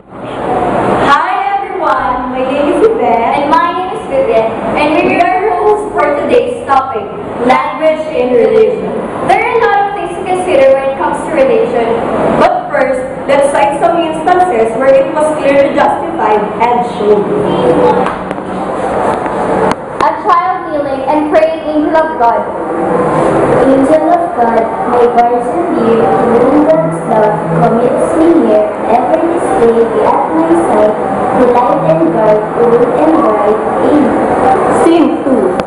Hi everyone, my name is Yvette. And my name is Vivian. And we are your hosts for today's topic, language in religion. There are a lot of things to consider when it comes to religion. But first, let's cite some instances where it was clearly justified and shown. A child kneeling and praying, angel of God. Angel of God, my guardian dear, whom God's love commits me here, ever this day be at my side, to light and guard, old and bright. Amen. Scene 2.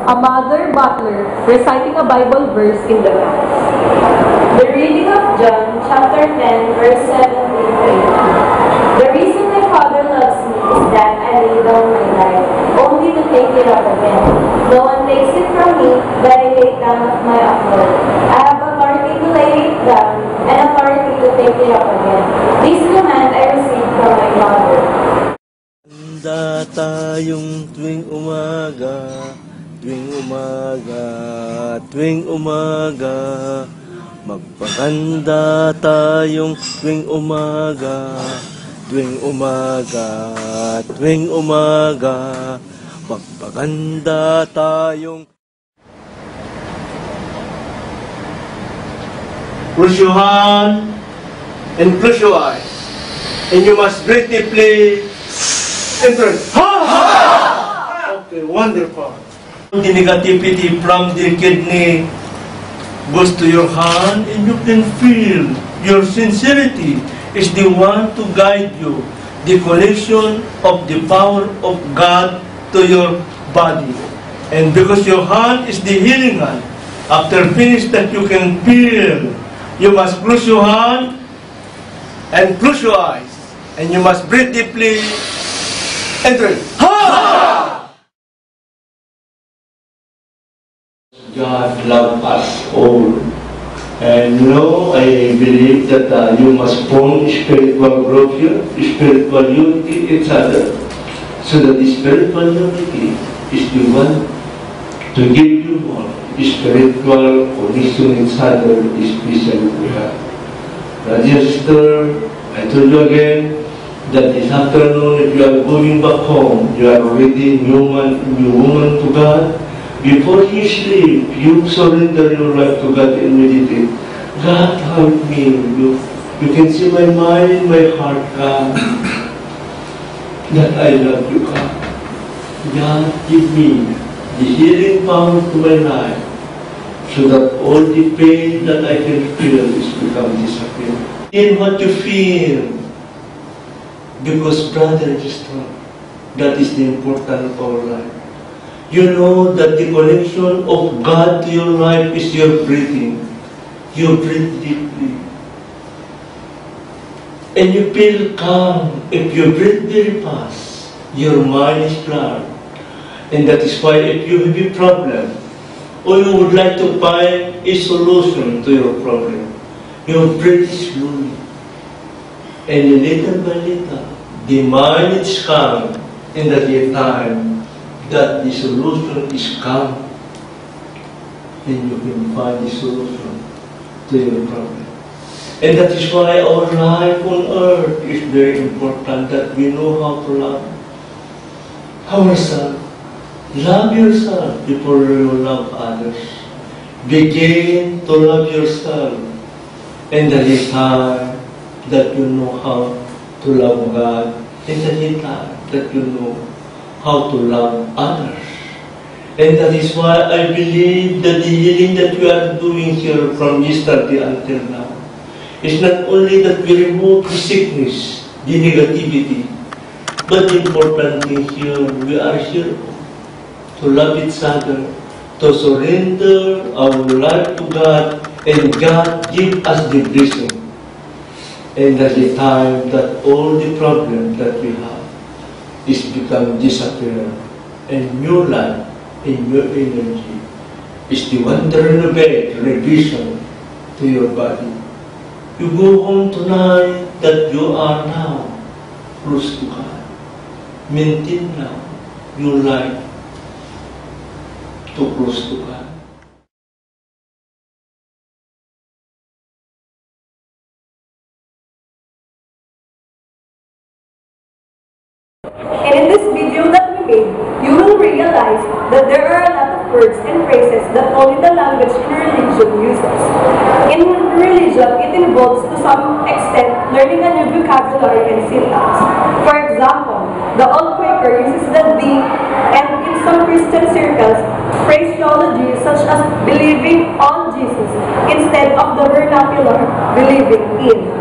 A mother butler reciting a Bible verse in the Mass. The reading of John chapter 10 verse 7 to 8. The reason my Father loves me is that I lay down my life, only to take it up again. No one takes it from me, but I lay it down of my accord. I have authority to lay it down, and authority to take it up again. This command I received from my Father. Handa tayong tuwing umaga, tuwing umaga, tuwing umaga. Magpaganda tayong tuwing umaga, tuwing umaga, tuwing umaga. Magpaganda tayong... Close your hand and close your eyes. And you must breathe deeply. Enter. Ha! Ha! Okay, wonderful. The negativity from the kidney goes to your hand and you can feel your sincerity is the one to guide you. The connection of the power of God to your body. And because your hand is the healing hand, after finish that you can feel, you must close your hand and close your eyes. And you must breathe deeply. Enter. Ha! God loves us all. And I believe that you must form spiritual growth here, spiritual unity each other. So that the spiritual unity is the one to give you more spiritual connection each other, especially we have. Brother, sister, I told you again, that this afternoon, if you are going back home, you are already new woman to God. Before you sleep, you surrender your life to God and meditate. God, help me. You can see my mind, my heart, God, that I love you, God. God, give me the healing power to my life, so that all the pain that I can feel is become disappear. In what you feel. Because, brother and sister, that is the important of our life. You know that the connection of God to your life is your breathing. You breathe deeply. And you feel calm. If you breathe very fast, your mind is clear. And that is why if you have a problem, or you would like to find a solution to your problem, you breathe slowly. And little by little, the mind is calm, and at the time that the solution is calm, then you can find the solution to your problem. And that is why our life on earth is very important, that we know how to love ourselves. Love yourself before you love others. Begin to love yourself, and that is time that you know how to love God, and that is time that you know how to love others. And that is why I believe that the healing that we are doing here from yesterday until now is not only that we remove the sickness, the negativity, but the important thing here, we are here to love each other, to surrender our life to God, and God give us the blessing. And at the time that all the problems that we have is become disappear, and new life and new energy is the one to renovate, revision to your body. You go home tonight that you are now close to God. Maintain now your life to close to God. And in this video that we made, you will realize that there are a lot of words and phrases that only the language in religion uses. In religion, it involves to some extent learning a new vocabulary and syntax. For example, the old Quaker uses the "the" and in some Christian circles, phraseology such as believing on Jesus instead of the vernacular believing in.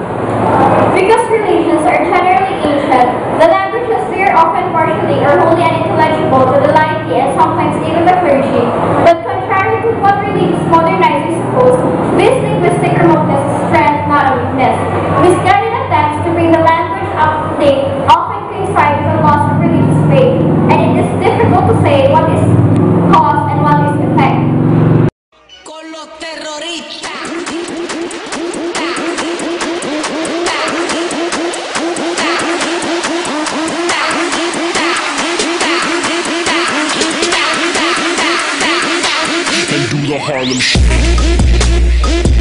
Because religions are generally ancient, the languages there are often partially or wholly unintelligible to the laity and sometimes even the clergy. But contrary to what religious modernizers suppose, this linguistic remoteness is strength, not a weakness. Misguided attempts to bring the language up to date often coincide with the loss of religious faith, and it is difficult to say what is cause and what is effect. Con los terroristas. And do the Harlem Shake.